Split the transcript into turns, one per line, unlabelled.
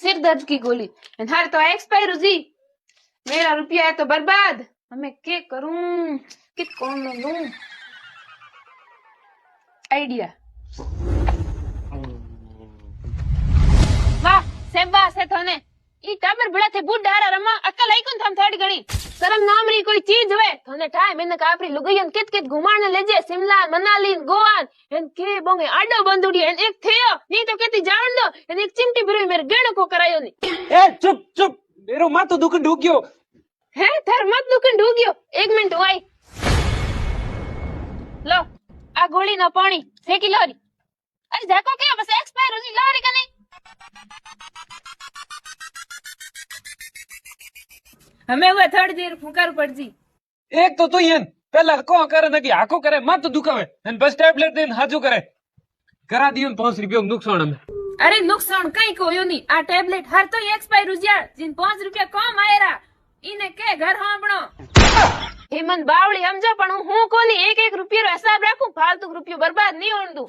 सिर दर्द की गोली हर तो एक्सपायर जी मेरा रुपया है तो बर्बाद हमें क्या करूं कि कौन लूं आइडिया वाह सेबास है थोने ई टाबर बड़ा थे बुढ़ारा रमा अकल आई कोन थम थोड़ी घणी शर्म नाम री कोई चीज होवे थोने ठाय मैंने कापरी लुगाईन कित कित घुमाने लेजे शिमला मनाली गोवा एन के बोंगे आडो बंदुड़ी एन एक थेयो नहीं तो केती जावन दो एन एक चिमटी भरी मेरे गेणो को करायो नी
ए चुप चुप मेरो माथो दुख ढूक्यो
है थर मत दुकन ढूग्यो 1 मिनट आई लो आ गोली ना पानी फेंकी लोरी अरे जाको क्या बस एक्सपायर होनी लोरी का नहीं हमें हुआ थोड़ी देर फुकार पड़ जी
एक तो इन पहला को करे न कि हाको करे माथो दुखावे एन बस टेबलेट देन हाजो करे करा दियो 5 रुपया नुकसान में
अरे नुकसान कई को यो नहीं आ टेबलेट हर तो एक्सपायर हो जा जिन 5 रुपया कम आएरा इने के घर हांबणो हेमन बावली समझा पण हूं कोनी 1-1 रुपया रो हिसाब राखूं फालतू रुपयो बर्बाद नहीं होण दूं